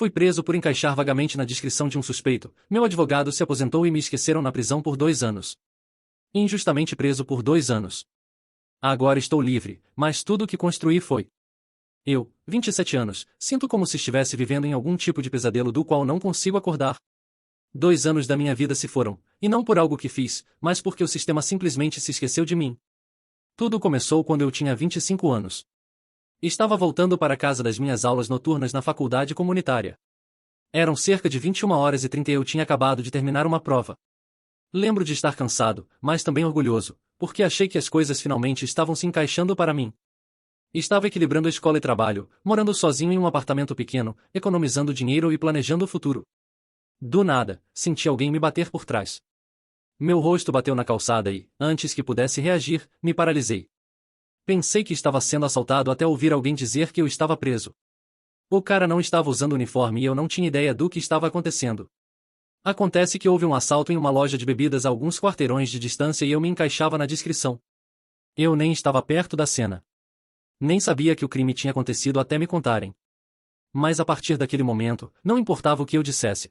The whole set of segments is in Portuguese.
Fui preso por encaixar vagamente na descrição de um suspeito. Meu advogado se aposentou e me esqueceram na prisão por 2 anos. Injustamente preso por 2 anos. Agora estou livre, mas tudo o que construí foi. Eu, 27 anos, sinto como se estivesse vivendo em algum tipo de pesadelo do qual não consigo acordar. 2 anos da minha vida se foram, e não por algo que fiz, mas porque o sistema simplesmente se esqueceu de mim. Tudo começou quando eu tinha 25 anos. Estava voltando para casa das minhas aulas noturnas na faculdade comunitária. Eram cerca de 21h30 e eu tinha acabado de terminar uma prova. Lembro de estar cansado, mas também orgulhoso, porque achei que as coisas finalmente estavam se encaixando para mim. Estava equilibrando a escola e trabalho, morando sozinho em um apartamento pequeno, economizando dinheiro e planejando o futuro. Do nada, senti alguém me bater por trás. Meu rosto bateu na calçada e, antes que pudesse reagir, me paralisei. Pensei que estava sendo assaltado até ouvir alguém dizer que eu estava preso. O cara não estava usando uniforme e eu não tinha ideia do que estava acontecendo. Acontece que houve um assalto em uma loja de bebidas a alguns quarteirões de distância e eu me encaixava na descrição. Eu nem estava perto da cena. Nem sabia que o crime tinha acontecido até me contarem. Mas a partir daquele momento, não importava o que eu dissesse.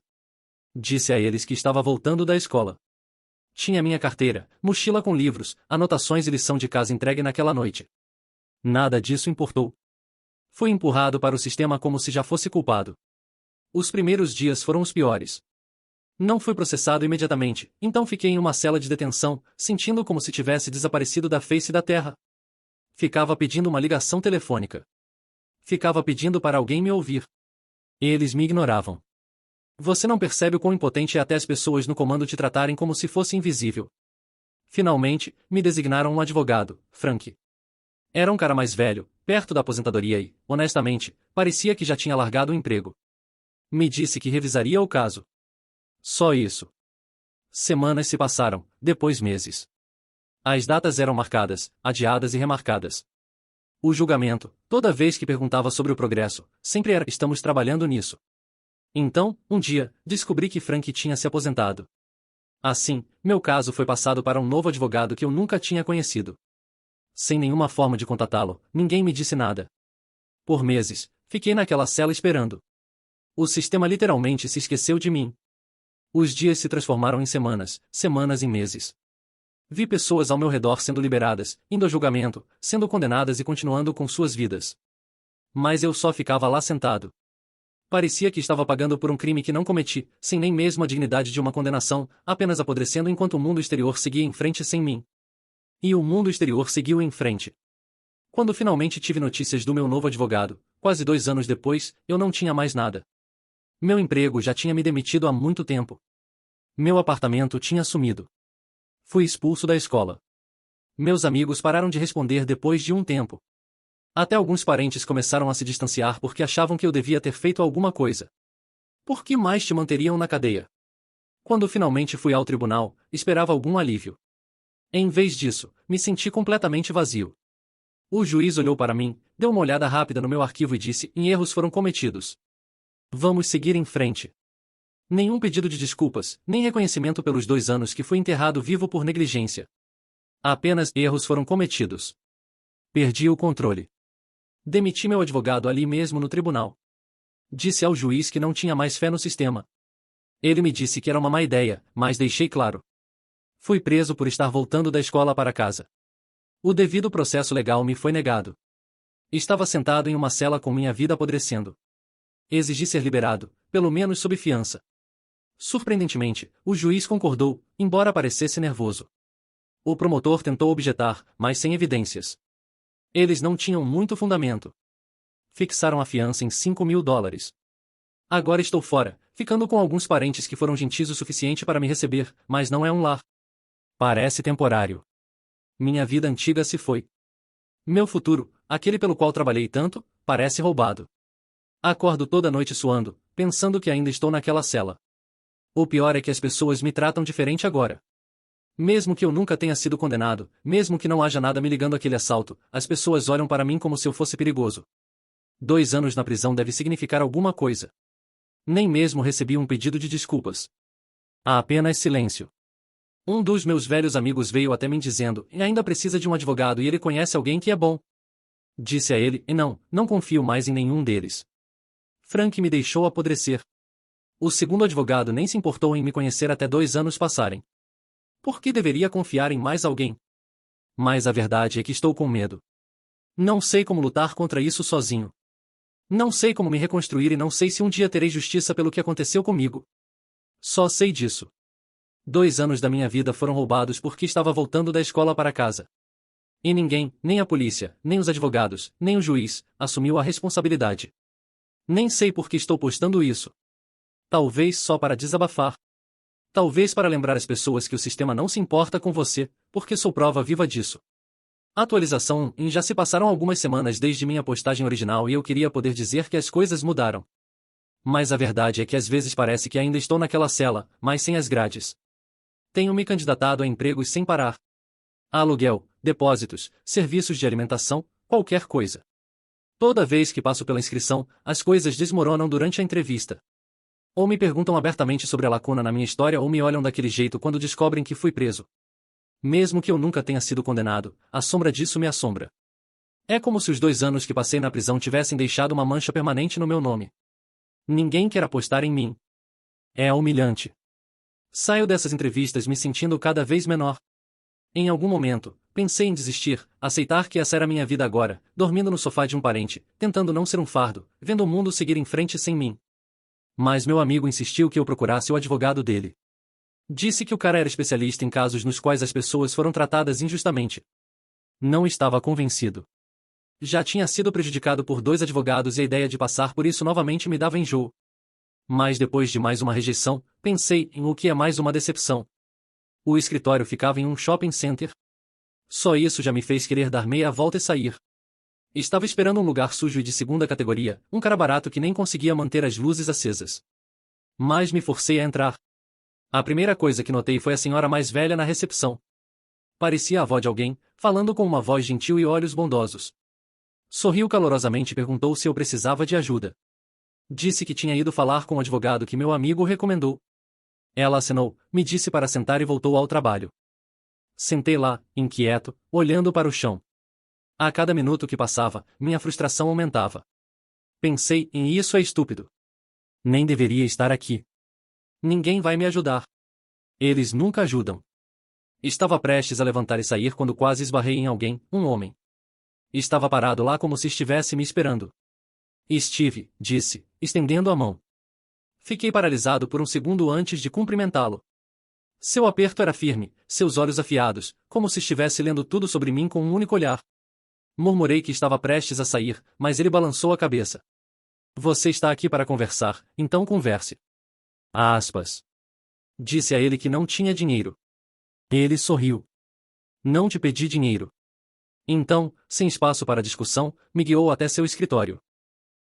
Disse a eles que estava voltando da escola. Tinha minha carteira, mochila com livros, anotações e lição de casa entregue naquela noite. Nada disso importou. Fui empurrado para o sistema como se já fosse culpado. Os primeiros dias foram os piores. Não fui processado imediatamente, então fiquei em uma cela de detenção, sentindo como se tivesse desaparecido da face da terra. Ficava pedindo uma ligação telefônica. Ficava pedindo para alguém me ouvir. Eles me ignoravam. Você não percebe o quão impotente é até as pessoas no comando te tratarem como se fosse invisível. Finalmente, me designaram um advogado, Frank. Era um cara mais velho, perto da aposentadoria e, honestamente, parecia que já tinha largado o emprego. Me disse que revisaria o caso. Só isso. Semanas se passaram, depois meses. As datas eram marcadas, adiadas e remarcadas. O julgamento, toda vez que perguntava sobre o progresso, sempre era "estamos trabalhando nisso". Então, um dia, descobri que Frank tinha se aposentado. Assim, meu caso foi passado para um novo advogado que eu nunca tinha conhecido. Sem nenhuma forma de contatá-lo, ninguém me disse nada. Por meses, fiquei naquela cela esperando. O sistema literalmente se esqueceu de mim. Os dias se transformaram em semanas, semanas em meses. Vi pessoas ao meu redor sendo liberadas, indo a julgamento, sendo condenadas e continuando com suas vidas. Mas eu só ficava lá sentado. Parecia que estava pagando por um crime que não cometi, sem nem mesmo a dignidade de uma condenação, apenas apodrecendo enquanto o mundo exterior seguia em frente sem mim. E o mundo exterior seguiu em frente. Quando finalmente tive notícias do meu novo advogado, quase 2 anos depois, eu não tinha mais nada. Meu emprego já tinha me demitido há muito tempo. Meu apartamento tinha sumido. Fui expulso da escola. Meus amigos pararam de responder depois de um tempo. Até alguns parentes começaram a se distanciar porque achavam que eu devia ter feito alguma coisa. Por que mais te manteriam na cadeia? Quando finalmente fui ao tribunal, esperava algum alívio. Em vez disso, me senti completamente vazio. O juiz olhou para mim, deu uma olhada rápida no meu arquivo e disse: erros foram cometidos. Vamos seguir em frente. Nenhum pedido de desculpas, nem reconhecimento pelos 2 anos que fui enterrado vivo por negligência. Apenas erros foram cometidos. Perdi o controle. Demiti meu advogado ali mesmo no tribunal. Disse ao juiz que não tinha mais fé no sistema. Ele me disse que era uma má ideia, mas deixei claro. Fui preso por estar voltando da escola para casa. O devido processo legal me foi negado. Estava sentado em uma cela com minha vida apodrecendo. Exigi ser liberado, pelo menos sob fiança. Surpreendentemente, o juiz concordou, embora parecesse nervoso. O promotor tentou objetar, mas sem evidências. Eles não tinham muito fundamento. Fixaram a fiança em $5.000. Agora estou fora, ficando com alguns parentes que foram gentis o suficiente para me receber, mas não é um lar. Parece temporário. Minha vida antiga se foi. Meu futuro, aquele pelo qual trabalhei tanto, parece roubado. Acordo toda noite suando, pensando que ainda estou naquela cela. O pior é que as pessoas me tratam diferente agora. Mesmo que eu nunca tenha sido condenado, mesmo que não haja nada me ligando àquele assalto, as pessoas olham para mim como se eu fosse perigoso. 2 anos na prisão deve significar alguma coisa. Nem mesmo recebi um pedido de desculpas. Há apenas silêncio. Um dos meus velhos amigos veio até mim dizendo: ainda precisa de um advogado e ele conhece alguém que é bom. Disse a ele: não confio mais em nenhum deles. Frank me deixou apodrecer. O segundo advogado nem se importou em me conhecer até 2 anos passarem. Por que deveria confiar em mais alguém? Mas a verdade é que estou com medo. Não sei como lutar contra isso sozinho. Não sei como me reconstruir e não sei se um dia terei justiça pelo que aconteceu comigo. Só sei disso. 2 anos da minha vida foram roubados porque estava voltando da escola para casa. E ninguém, nem a polícia, nem os advogados, nem o juiz, assumiu a responsabilidade. Nem sei por que estou postando isso. Talvez só para desabafar. Talvez para lembrar as pessoas que o sistema não se importa com você, porque sou prova viva disso. Atualização em já se passaram algumas semanas desde minha postagem original e eu queria poder dizer que as coisas mudaram. Mas a verdade é que às vezes parece que ainda estou naquela cela, mas sem as grades. Tenho me candidatado a empregos sem parar. Aluguel, depósitos, serviços de alimentação, qualquer coisa. Toda vez que passo pela inscrição, as coisas desmoronam durante a entrevista. Ou me perguntam abertamente sobre a lacuna na minha história ou me olham daquele jeito quando descobrem que fui preso. Mesmo que eu nunca tenha sido condenado, a sombra disso me assombra. É como se os 2 anos que passei na prisão tivessem deixado uma mancha permanente no meu nome. Ninguém quer apostar em mim. É humilhante. Saio dessas entrevistas me sentindo cada vez menor. Em algum momento, pensei em desistir, aceitar que essa era minha vida agora, dormindo no sofá de um parente, tentando não ser um fardo, vendo o mundo seguir em frente sem mim. Mas meu amigo insistiu que eu procurasse o advogado dele. Disse que o cara era especialista em casos nos quais as pessoas foram tratadas injustamente. Não estava convencido. Já tinha sido prejudicado por 2 advogados e a ideia de passar por isso novamente me dava enjoo. Mas depois de mais uma rejeição, pensei em o que é mais uma decepção. O escritório ficava em um shopping center. Só isso já me fez querer dar meia volta e sair. Estava esperando um lugar sujo e de segunda categoria, um cara barato que nem conseguia manter as luzes acesas. Mas me forcei a entrar. A primeira coisa que notei foi a senhora mais velha na recepção. Parecia a avó de alguém, falando com uma voz gentil e olhos bondosos. Sorriu calorosamente e perguntou se eu precisava de ajuda. Disse que tinha ido falar com o advogado que meu amigo recomendou. Ela acenou, me disse para sentar e voltou ao trabalho. Sentei lá, inquieto, olhando para o chão. A cada minuto que passava, minha frustração aumentava. Pensei em isso é estúpido. Nem deveria estar aqui. Ninguém vai me ajudar. Eles nunca ajudam. Estava prestes a levantar e sair quando quase esbarrei em alguém, um homem. Estava parado lá como se estivesse me esperando. Steve, disse, estendendo a mão. Fiquei paralisado por um segundo antes de cumprimentá-lo. Seu aperto era firme, seus olhos afiados, como se estivesse lendo tudo sobre mim com um único olhar. Murmurei que estava prestes a sair, mas ele balançou a cabeça. Você está aqui para conversar, então converse. Aspas. Disse a ele que não tinha dinheiro. Ele sorriu. Não te pedi dinheiro. Então, sem espaço para discussão, me guiou até seu escritório.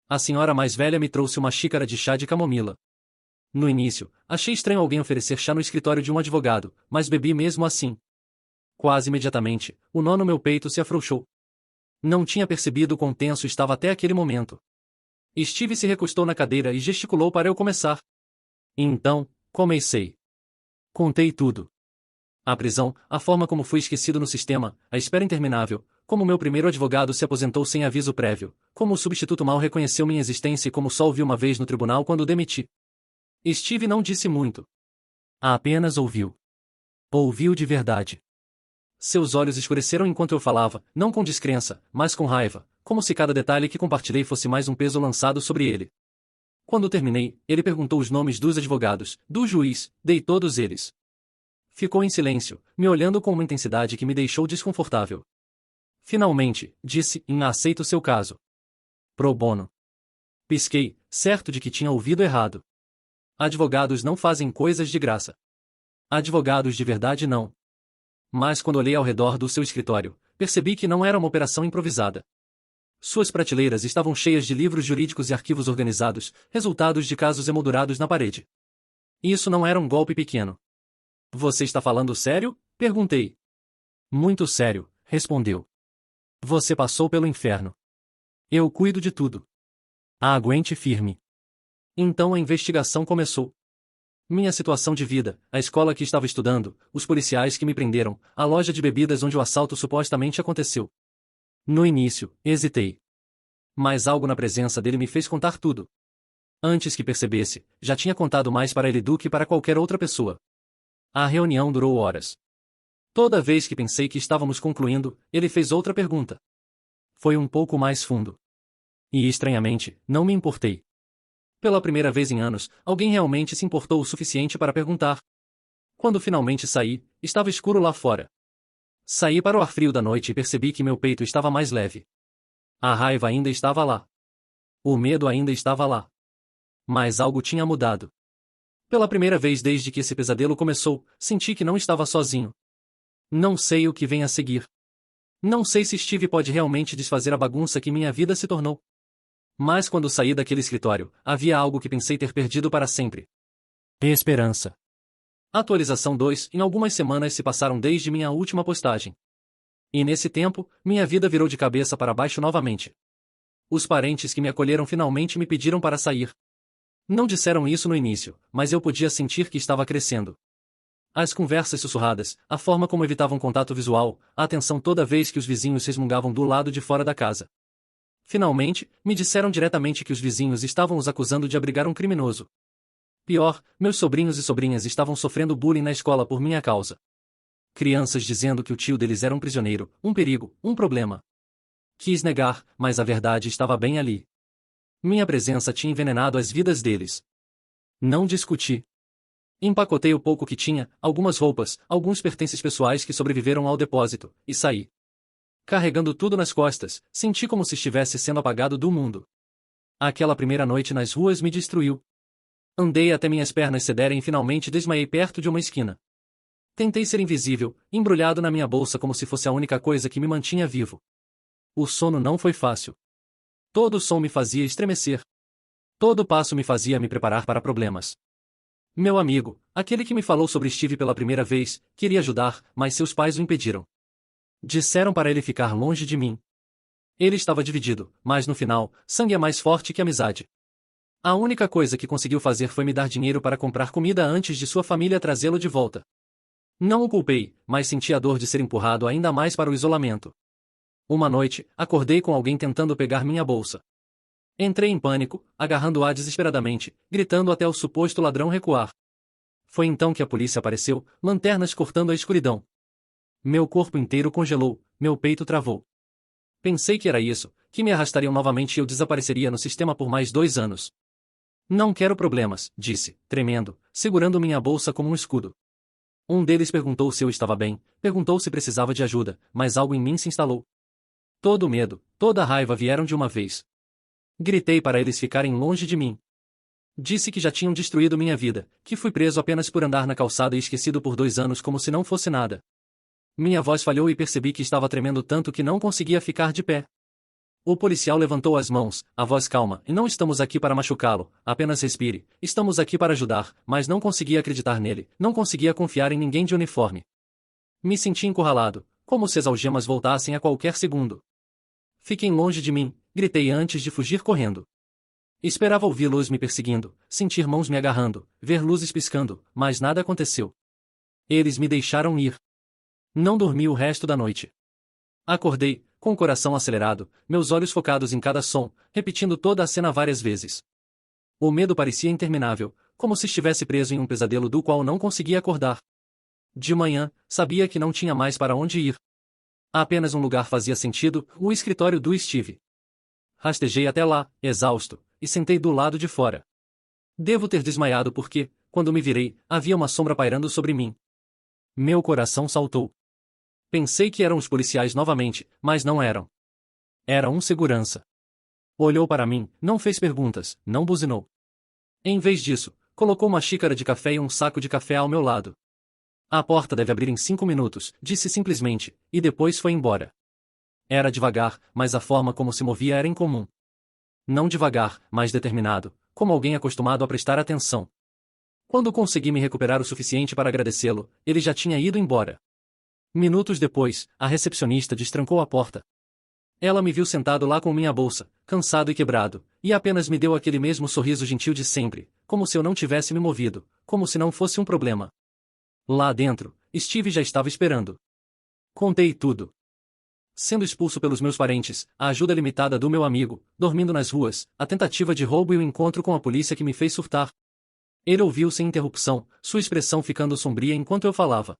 A senhora mais velha me trouxe uma xícara de chá de camomila. No início, achei estranho alguém oferecer chá no escritório de um advogado, mas bebi mesmo assim. Quase imediatamente, o nó no meu peito se afrouxou. Não tinha percebido quão tenso estava até aquele momento. Steve se recostou na cadeira e gesticulou para eu começar. Então, comecei. Contei tudo. A prisão, a forma como fui esquecido no sistema, a espera interminável, como meu primeiro advogado se aposentou sem aviso prévio, como o substituto mal reconheceu minha existência e como só ouvi uma vez no tribunal quando o demiti. Steve não disse muito. Apenas ouviu. Ouviu de verdade. Seus olhos escureceram enquanto eu falava, não com descrença, mas com raiva, como se cada detalhe que compartilhei fosse mais um peso lançado sobre ele. Quando terminei, ele perguntou os nomes dos advogados, do juiz, dei todos eles. Ficou em silêncio, me olhando com uma intensidade que me deixou desconfortável. Finalmente, disse, aceito seu caso. Pro bono. Pisquei, certo de que tinha ouvido errado. Advogados não fazem coisas de graça. Advogados de verdade não. Mas quando olhei ao redor do seu escritório, percebi que não era uma operação improvisada. Suas prateleiras estavam cheias de livros jurídicos e arquivos organizados, resultados de casos emoldurados na parede. Isso não era um golpe pequeno. Você está falando sério? Perguntei. Muito sério, respondeu. Você passou pelo inferno. Eu cuido de tudo. Aguente firme. Então a investigação começou. Minha situação de vida, a escola que estava estudando, os policiais que me prenderam, a loja de bebidas onde o assalto supostamente aconteceu. No início, hesitei. Mas algo na presença dele me fez contar tudo. Antes que percebesse, já tinha contado mais para ele do que para qualquer outra pessoa. A reunião durou horas. Toda vez que pensei que estávamos concluindo, ele fez outra pergunta. Foi um pouco mais fundo. E estranhamente, não me importei. Pela primeira vez em anos, alguém realmente se importou o suficiente para perguntar. Quando finalmente saí, estava escuro lá fora. Saí para o ar frio da noite e percebi que meu peito estava mais leve. A raiva ainda estava lá. O medo ainda estava lá. Mas algo tinha mudado. Pela primeira vez desde que esse pesadelo começou, senti que não estava sozinho. Não sei o que vem a seguir. Não sei se Steve pode realmente desfazer a bagunça que minha vida se tornou. Mas quando saí daquele escritório, havia algo que pensei ter perdido para sempre. Esperança. Atualização 2. Em algumas semanas se passaram desde minha última postagem. E nesse tempo, minha vida virou de cabeça para baixo novamente. Os parentes que me acolheram finalmente me pediram para sair. Não disseram isso no início, mas eu podia sentir que estava crescendo. As conversas sussurradas, a forma como evitavam contato visual, a atenção toda vez que os vizinhos resmungavam do lado de fora da casa. Finalmente, me disseram diretamente que os vizinhos estavam os acusando de abrigar um criminoso. Pior, meus sobrinhos e sobrinhas estavam sofrendo bullying na escola por minha causa. Crianças dizendo que o tio deles era um prisioneiro, um perigo, um problema. Quis negar, mas a verdade estava bem ali. Minha presença tinha envenenado as vidas deles. Não discuti. Empacotei o pouco que tinha, algumas roupas, alguns pertences pessoais que sobreviveram ao depósito, e saí. Carregando tudo nas costas, senti como se estivesse sendo apagado do mundo. Aquela primeira noite nas ruas me destruiu. Andei até minhas pernas cederem e finalmente desmaiei perto de uma esquina. Tentei ser invisível, embrulhado na minha bolsa como se fosse a única coisa que me mantinha vivo. O sono não foi fácil. Todo som me fazia estremecer. Todo passo me fazia me preparar para problemas. Meu amigo, aquele que me falou sobre Steve pela primeira vez, queria ajudar, mas seus pais o impediram. Disseram para ele ficar longe de mim. Ele estava dividido, mas no final, sangue é mais forte que amizade. A única coisa que conseguiu fazer foi me dar dinheiro para comprar comida antes de sua família trazê-lo de volta. Não o culpei, mas senti a dor de ser empurrado ainda mais para o isolamento. Uma noite, acordei com alguém tentando pegar minha bolsa. Entrei em pânico, agarrando-a desesperadamente, gritando até o suposto ladrão recuar. Foi então que a polícia apareceu, lanternas cortando a escuridão. Meu corpo inteiro congelou, meu peito travou. Pensei que era isso, que me arrastariam novamente e eu desapareceria no sistema por mais 2 anos. Não quero problemas, disse, tremendo, segurando minha bolsa como um escudo. Um deles perguntou se eu estava bem, perguntou se precisava de ajuda, mas algo em mim se instalou. Todo o medo, toda a raiva vieram de uma vez. Gritei para eles ficarem longe de mim. Disse que já tinham destruído minha vida, que fui preso apenas por andar na calçada e esquecido por 2 anos como se não fosse nada. Minha voz falhou e percebi que estava tremendo tanto que não conseguia ficar de pé. O policial levantou as mãos, a voz calma, e não estamos aqui para machucá-lo, apenas respire, estamos aqui para ajudar, mas não conseguia acreditar nele, não conseguia confiar em ninguém de uniforme. Me senti encurralado, como se as algemas voltassem a qualquer segundo. Fiquem longe de mim, gritei antes de fugir correndo. Esperava ouvir luz me perseguindo, sentir mãos me agarrando, ver luzes piscando, mas nada aconteceu. Eles me deixaram ir. Não dormi o resto da noite. Acordei, com o coração acelerado, meus olhos focados em cada som, repetindo toda a cena várias vezes. O medo parecia interminável, como se estivesse preso em um pesadelo do qual não conseguia acordar. De manhã, sabia que não tinha mais para onde ir. Apenas um lugar fazia sentido, o escritório do Steve. Rastejei até lá, exausto, e sentei do lado de fora. Devo ter desmaiado porque, quando me virei, havia uma sombra pairando sobre mim. Meu coração saltou. Pensei que eram os policiais novamente, mas não eram. Era um segurança. Olhou para mim, não fez perguntas, não buzinou. Em vez disso, colocou uma xícara de café e um saco de café ao meu lado. A porta deve abrir em 5 minutos, disse simplesmente, e depois foi embora. Era devagar, mas a forma como se movia era incomum. Não devagar, mas determinado, como alguém acostumado a prestar atenção. Quando consegui me recuperar o suficiente para agradecê-lo, ele já tinha ido embora. Minutos depois, a recepcionista destrancou a porta. Ela me viu sentado lá com minha bolsa, cansado e quebrado, e apenas me deu aquele mesmo sorriso gentil de sempre, como se eu não tivesse me movido, como se não fosse um problema. Lá dentro, Steve já estava esperando. Contei tudo. Sendo expulso pelos meus parentes, a ajuda limitada do meu amigo, dormindo nas ruas, a tentativa de roubo e o encontro com a polícia que me fez surtar. Ele ouviu sem interrupção, sua expressão ficando sombria enquanto eu falava.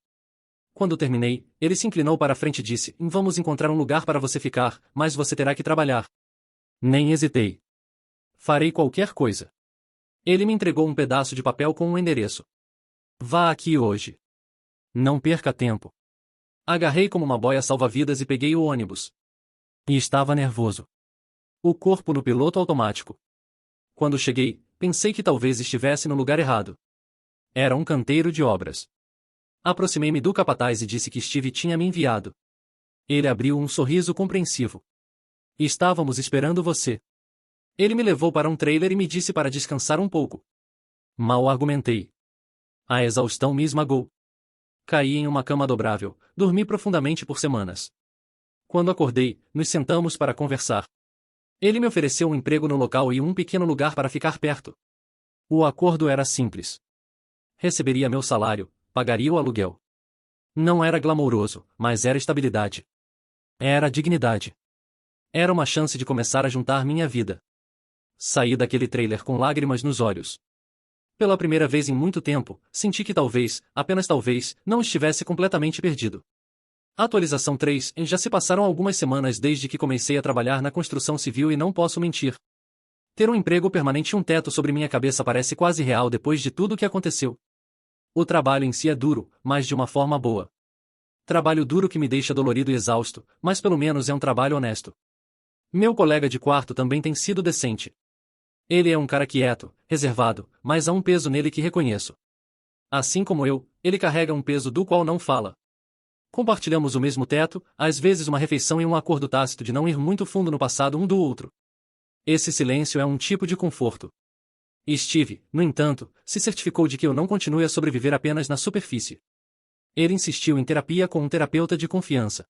Quando terminei, ele se inclinou para a frente e disse: Vamos encontrar um lugar para você ficar, mas você terá que trabalhar. Nem hesitei. Farei qualquer coisa. Ele me entregou um pedaço de papel com um endereço. Vá aqui hoje. Não perca tempo. Agarrei como uma boia salva-vidas e peguei o ônibus. E estava nervoso. O corpo no piloto automático. Quando cheguei, pensei que talvez estivesse no lugar errado. Era um canteiro de obras. Aproximei-me do capataz e disse que Steve tinha me enviado. Ele abriu um sorriso compreensivo. Estávamos esperando você. Ele me levou para um trailer e me disse para descansar um pouco. Mal argumentei. A exaustão me esmagou. Caí em uma cama dobrável, dormi profundamente por semanas. Quando acordei, nos sentamos para conversar. Ele me ofereceu um emprego no local e um pequeno lugar para ficar perto. O acordo era simples. Receberia meu salário, pagaria o aluguel. Não era glamouroso, mas era estabilidade. Era dignidade. Era uma chance de começar a juntar minha vida. Saí daquele trailer com lágrimas nos olhos. Pela primeira vez em muito tempo, senti que talvez, apenas talvez, não estivesse completamente perdido. Atualização 3. Já se passaram algumas semanas desde que comecei a trabalhar na construção civil e não posso mentir. Ter um emprego permanente e um teto sobre minha cabeça parece quase real depois de tudo o que aconteceu. O trabalho em si é duro, mas de uma forma boa. Trabalho duro que me deixa dolorido e exausto, mas pelo menos é um trabalho honesto. Meu colega de quarto também tem sido decente. Ele é um cara quieto, reservado, mas há um peso nele que reconheço. Assim como eu, ele carrega um peso do qual não fala. Compartilhamos o mesmo teto, às vezes uma refeição e um acordo tácito de não ir muito fundo no passado um do outro. Esse silêncio é um tipo de conforto. Steve, no entanto, se certificou de que eu não continue a sobreviver apenas na superfície. Ele insistiu em terapia com um terapeuta de confiança.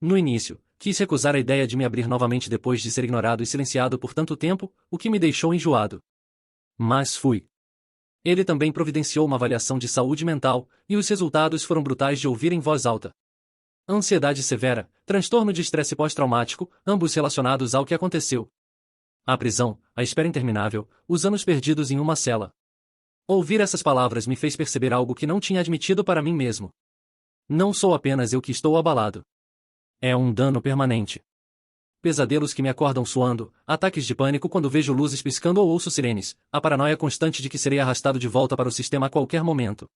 No início, quis recusar a ideia de me abrir novamente depois de ser ignorado e silenciado por tanto tempo, o que me deixou enjoado. Mas fui. Ele também providenciou uma avaliação de saúde mental, e os resultados foram brutais de ouvir em voz alta. Ansiedade severa, transtorno de estresse pós-traumático, ambos relacionados ao que aconteceu. A prisão, a espera interminável, os anos perdidos em uma cela. Ouvir essas palavras me fez perceber algo que não tinha admitido para mim mesmo. Não sou apenas eu que estou abalado. É um dano permanente. Pesadelos que me acordam suando, ataques de pânico quando vejo luzes piscando ou ouço sirenes, a paranoia constante de que serei arrastado de volta para o sistema a qualquer momento.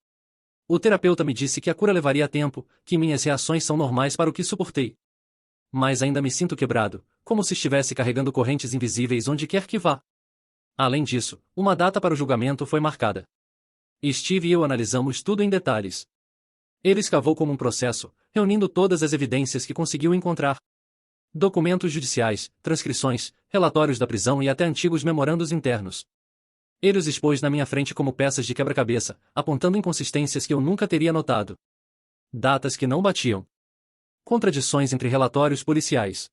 O terapeuta me disse que a cura levaria tempo, que minhas reações são normais para o que suportei. Mas ainda me sinto quebrado, como se estivesse carregando correntes invisíveis onde quer que vá. Além disso, uma data para o julgamento foi marcada. Steve e eu analisamos tudo em detalhes. Ele escavou como um processo, reunindo todas as evidências que conseguiu encontrar. Documentos judiciais, transcrições, relatórios da prisão e até antigos memorandos internos. Ele os expôs na minha frente como peças de quebra-cabeça, apontando inconsistências que eu nunca teria notado. Datas que não batiam. Contradições entre relatórios policiais.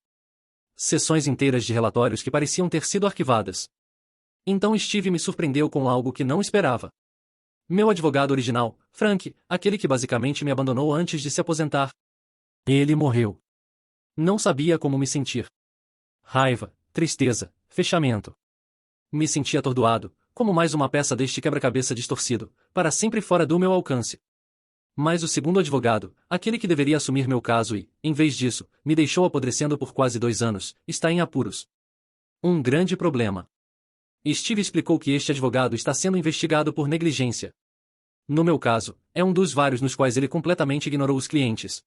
Sessões inteiras de relatórios que pareciam ter sido arquivadas. Então Steve me surpreendeu com algo que não esperava. Meu advogado original, Frank, aquele que basicamente me abandonou antes de se aposentar. Ele morreu. Não sabia como me sentir. Raiva, tristeza, fechamento. Me senti atordoado, como mais uma peça deste quebra-cabeça distorcido, para sempre fora do meu alcance. Mas o segundo advogado, aquele que deveria assumir meu caso e, em vez disso, me deixou apodrecendo por quase 2 anos, está em apuros. Um grande problema. Steve explicou que este advogado está sendo investigado por negligência. No meu caso, é um dos vários nos quais ele completamente ignorou os clientes.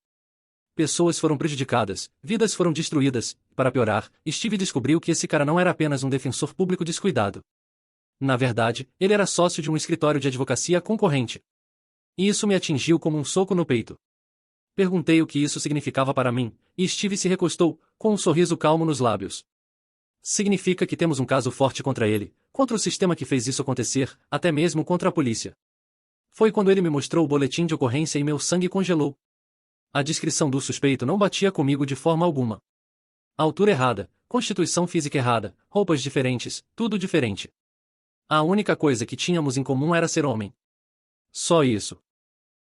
Pessoas foram prejudicadas, vidas foram destruídas, e para piorar, Steve descobriu que esse cara não era apenas um defensor público descuidado. Na verdade, ele era sócio de um escritório de advocacia concorrente. E isso me atingiu como um soco no peito. Perguntei o que isso significava para mim, e Steve se recostou, com um sorriso calmo nos lábios. Significa que temos um caso forte contra ele, contra o sistema que fez isso acontecer, até mesmo contra a polícia. Foi quando ele me mostrou o boletim de ocorrência e meu sangue congelou. A descrição do suspeito não batia comigo de forma alguma. Altura errada, constituição física errada, roupas diferentes, tudo diferente. A única coisa que tínhamos em comum era ser homem. Só isso.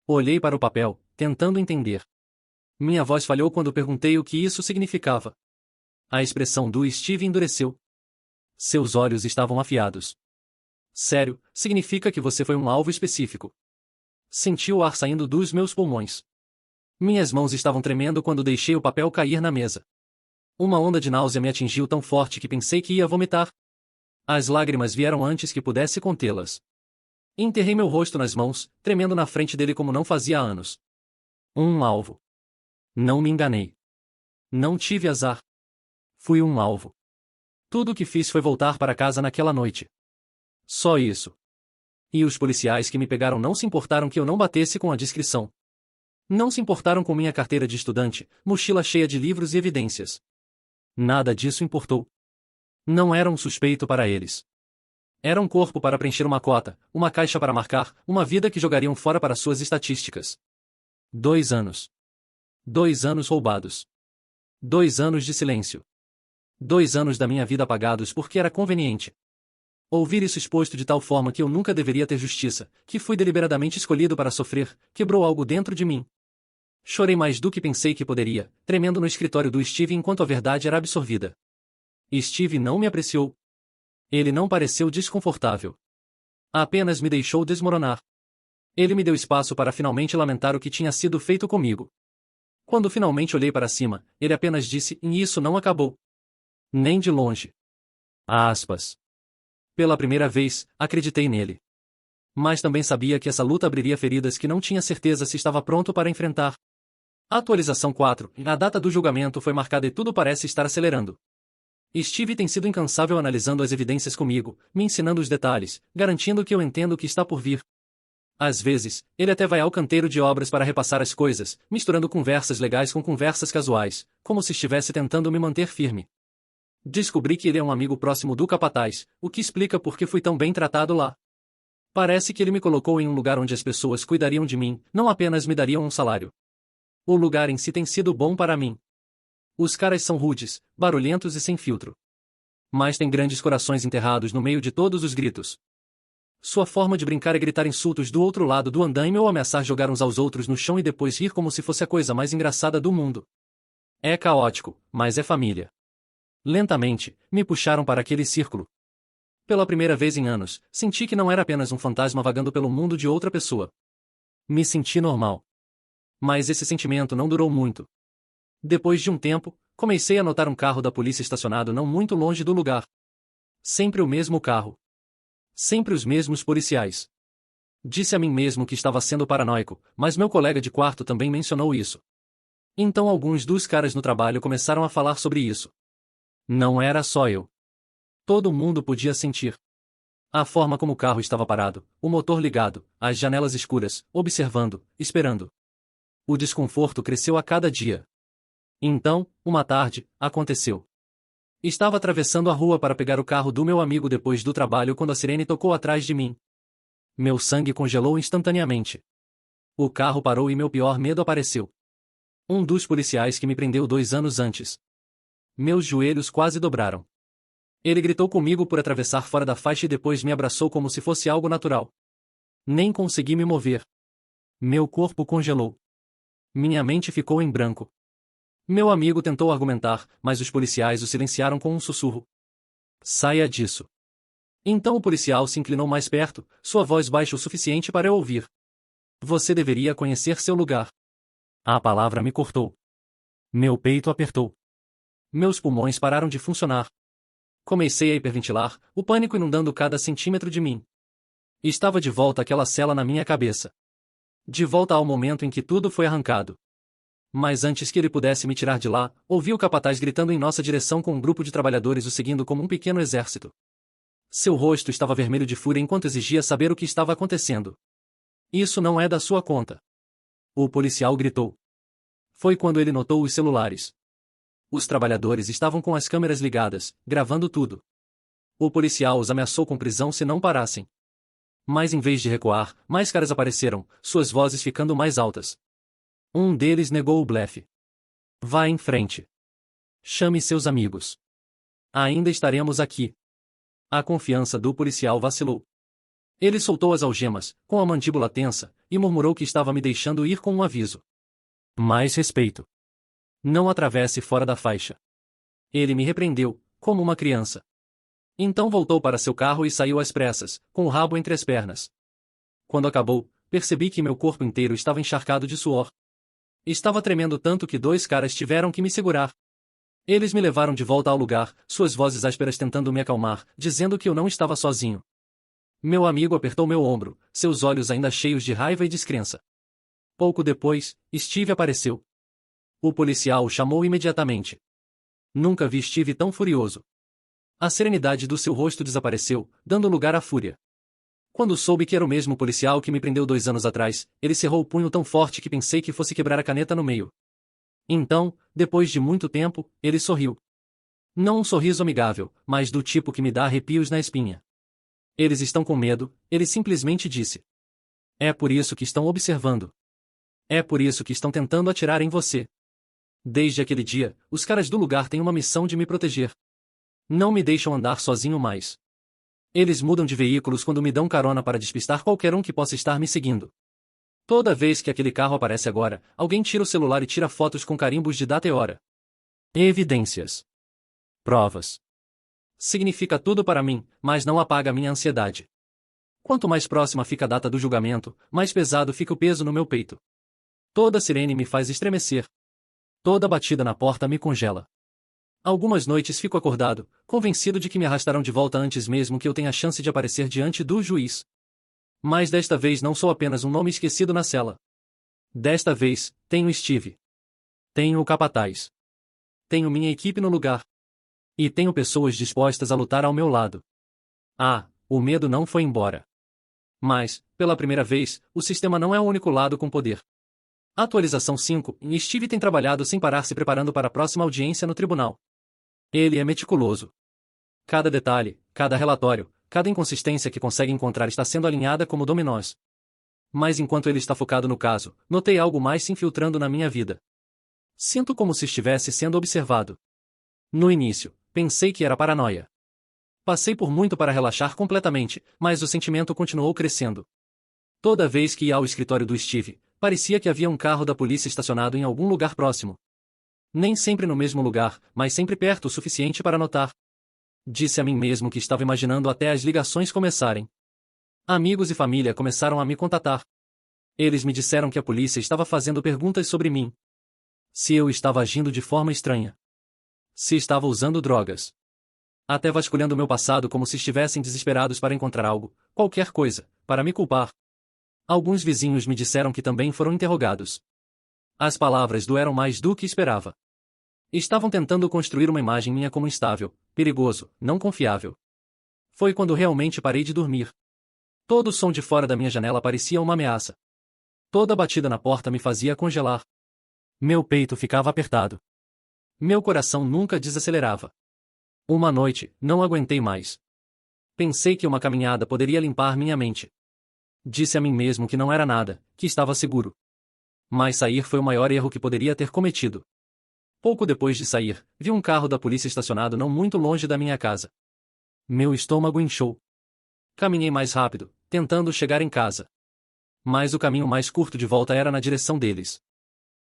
Olhei para o papel, tentando entender. Minha voz falhou quando perguntei o que isso significava. A expressão do Steve endureceu. Seus olhos estavam afiados. Sério, significa que você foi um alvo específico. Senti o ar saindo dos meus pulmões. Minhas mãos estavam tremendo quando deixei o papel cair na mesa. Uma onda de náusea me atingiu tão forte que pensei que ia vomitar. As lágrimas vieram antes que pudesse contê-las. Enterrei meu rosto nas mãos, tremendo na frente dele como não fazia há anos. Um alvo. Não me enganei. Não tive azar. Fui um alvo. Tudo o que fiz foi voltar para casa naquela noite. Só isso. E os policiais que me pegaram não se importaram que eu não batesse com a descrição. Não se importaram com minha carteira de estudante, mochila cheia de livros e evidências. Nada disso importou. Não era um suspeito para eles. Era um corpo para preencher uma cota, uma caixa para marcar, uma vida que jogariam fora para suas estatísticas. 2 anos. 2 anos roubados. 2 anos de silêncio. 2 anos da minha vida apagados porque era conveniente. Ouvir isso exposto de tal forma que eu nunca deveria ter justiça, que fui deliberadamente escolhido para sofrer, quebrou algo dentro de mim. Chorei mais do que pensei que poderia, tremendo no escritório do Steve enquanto a verdade era absorvida. Steve não me apreciou. Ele não pareceu desconfortável. Apenas me deixou desmoronar. Ele me deu espaço para finalmente lamentar o que tinha sido feito comigo. Quando finalmente olhei para cima, ele apenas disse: "E isso não acabou. Nem de longe." Aspas. Pela primeira vez, acreditei nele. Mas também sabia que essa luta abriria feridas que não tinha certeza se estava pronto para enfrentar. Atualização 4. A data do julgamento foi marcada e tudo parece estar acelerando. Steve tem sido incansável analisando as evidências comigo, me ensinando os detalhes, garantindo que eu entendo o que está por vir. Às vezes, ele até vai ao canteiro de obras para repassar as coisas, misturando conversas legais com conversas casuais, como se estivesse tentando me manter firme. Descobri que ele é um amigo próximo do capataz, o que explica por que fui tão bem tratado lá. Parece que ele me colocou em um lugar onde as pessoas cuidariam de mim, não apenas me dariam um salário. O lugar em si tem sido bom para mim. Os caras são rudes, barulhentos e sem filtro. Mas têm grandes corações enterrados no meio de todos os gritos. Sua forma de brincar é gritar insultos do outro lado do andaime ou ameaçar jogar uns aos outros no chão e depois rir como se fosse a coisa mais engraçada do mundo. É caótico, mas é família. Lentamente, me puxaram para aquele círculo. Pela primeira vez em anos, senti que não era apenas um fantasma vagando pelo mundo de outra pessoa. Me senti normal. Mas esse sentimento não durou muito. Depois de um tempo, comecei a notar um carro da polícia estacionado não muito longe do lugar. Sempre o mesmo carro. Sempre os mesmos policiais. Disse a mim mesmo que estava sendo paranoico, mas meu colega de quarto também mencionou isso. Então alguns dos caras no trabalho começaram a falar sobre isso. Não era só eu. Todo mundo podia sentir. A forma como o carro estava parado, o motor ligado, as janelas escuras, observando, esperando. O desconforto cresceu a cada dia. Então, uma tarde, aconteceu. Estava atravessando a rua para pegar o carro do meu amigo depois do trabalho quando a sirene tocou atrás de mim. Meu sangue congelou instantaneamente. O carro parou e meu pior medo apareceu. Um dos policiais que me prendeu 2 anos antes. Meus joelhos quase dobraram. Ele gritou comigo por atravessar fora da faixa e depois me abraçou como se fosse algo natural. Nem consegui me mover. Meu corpo congelou. Minha mente ficou em branco. Meu amigo tentou argumentar, mas os policiais o silenciaram com um sussurro. Saia disso. Então o policial se inclinou mais perto, sua voz baixa o suficiente para eu ouvir. Você deveria conhecer seu lugar. A palavra me cortou. Meu peito apertou. Meus pulmões pararam de funcionar. Comecei a hiperventilar, o pânico inundando cada centímetro de mim. Estava de volta àquela cela na minha cabeça. De volta ao momento em que tudo foi arrancado. Mas antes que ele pudesse me tirar de lá, ouvi o capataz gritando em nossa direção com um grupo de trabalhadores o seguindo como um pequeno exército. Seu rosto estava vermelho de fúria enquanto exigia saber o que estava acontecendo. Isso não é da sua conta. O policial gritou. Foi quando ele notou os celulares. Os trabalhadores estavam com as câmeras ligadas, gravando tudo. O policial os ameaçou com prisão se não parassem. Mas em vez de recuar, mais caras apareceram, suas vozes ficando mais altas. Um deles negou o blefe. Vá em frente. Chame seus amigos. Ainda estaremos aqui. A confiança do policial vacilou. Ele soltou as algemas, com a mandíbula tensa, e murmurou que estava me deixando ir com um aviso. Mais respeito. Não atravesse fora da faixa. Ele me repreendeu, como uma criança. Então voltou para seu carro e saiu às pressas, com o rabo entre as pernas. Quando acabou, percebi que meu corpo inteiro estava encharcado de suor. Estava tremendo tanto que dois caras tiveram que me segurar. Eles me levaram de volta ao lugar, suas vozes ásperas tentando me acalmar, dizendo que eu não estava sozinho. Meu amigo apertou meu ombro, seus olhos ainda cheios de raiva e descrença. Pouco depois, Steve apareceu. O policial o chamou imediatamente. Nunca vi Steve tão furioso. A serenidade do seu rosto desapareceu, dando lugar à fúria. Quando soube que era o mesmo policial que me prendeu 2 anos atrás, ele cerrou o punho tão forte que pensei que fosse quebrar a caneta no meio. Então, depois de muito tempo, ele sorriu. Não um sorriso amigável, mas do tipo que me dá arrepios na espinha. Eles estão com medo, ele simplesmente disse. É por isso que estão observando. É por isso que estão tentando atirar em você. Desde aquele dia, os caras do lugar têm uma missão de me proteger. Não me deixam andar sozinho mais. Eles mudam de veículos quando me dão carona para despistar qualquer um que possa estar me seguindo. Toda vez que aquele carro aparece agora, alguém tira o celular e tira fotos com carimbos de data e hora. Evidências. Provas. Significa tudo para mim, mas não apaga minha ansiedade. Quanto mais próxima fica a data do julgamento, mais pesado fica o peso no meu peito. Toda sirene me faz estremecer. Toda batida na porta me congela. Algumas noites fico acordado, convencido de que me arrastarão de volta antes mesmo que eu tenha a chance de aparecer diante do juiz. Mas desta vez não sou apenas um nome esquecido na cela. Desta vez, tenho Steve. Tenho o capataz. Tenho minha equipe no lugar. E tenho pessoas dispostas a lutar ao meu lado. Ah, o medo não foi embora. Mas, pela primeira vez, o sistema não é o único lado com poder. Atualização 5. Steve tem trabalhado sem parar se preparando para a próxima audiência no tribunal. Ele é meticuloso. Cada detalhe, cada relatório, cada inconsistência que consegue encontrar está sendo alinhada como dominós. Mas enquanto ele está focado no caso, notei algo mais se infiltrando na minha vida. Sinto como se estivesse sendo observado. No início, pensei que era paranoia. Passei por muito para relaxar completamente, mas o sentimento continuou crescendo. Toda vez que ia ao escritório do Steve, parecia que havia um carro da polícia estacionado em algum lugar próximo. Nem sempre no mesmo lugar, mas sempre perto o suficiente para notar. Disse a mim mesmo que estava imaginando até as ligações começarem. Amigos e família começaram a me contatar. Eles me disseram que a polícia estava fazendo perguntas sobre mim. Se eu estava agindo de forma estranha. Se estava usando drogas. Até vasculhando meu passado como se estivessem desesperados para encontrar algo, qualquer coisa, para me culpar. Alguns vizinhos me disseram que também foram interrogados. As palavras doeram mais do que esperava. Estavam tentando construir uma imagem minha como instável, perigoso, não confiável. Foi quando realmente parei de dormir. Todo o som de fora da minha janela parecia uma ameaça. Toda batida na porta me fazia congelar. Meu peito ficava apertado. Meu coração nunca desacelerava. Uma noite, não aguentei mais. Pensei que uma caminhada poderia limpar minha mente. Disse a mim mesmo que não era nada, que estava seguro. Mas sair foi o maior erro que poderia ter cometido. Pouco depois de sair, vi um carro da polícia estacionado não muito longe da minha casa. Meu estômago inchou. Caminhei mais rápido, tentando chegar em casa. Mas o caminho mais curto de volta era na direção deles.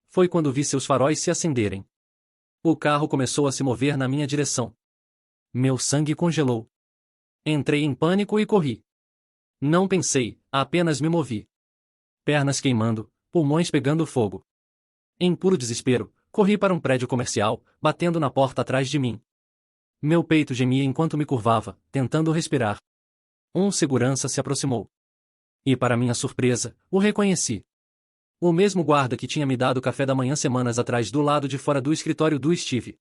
Foi quando vi seus faróis se acenderem. O carro começou a se mover na minha direção. Meu sangue congelou. Entrei em pânico e corri. Não pensei, apenas me movi. Pernas queimando, pulmões pegando fogo. Em puro desespero, corri para um prédio comercial, batendo na porta atrás de mim. Meu peito gemia enquanto me curvava, tentando respirar. Um segurança se aproximou. E para minha surpresa, o reconheci. O mesmo guarda que tinha me dado café da manhã semanas atrás do lado de fora do escritório do Steve.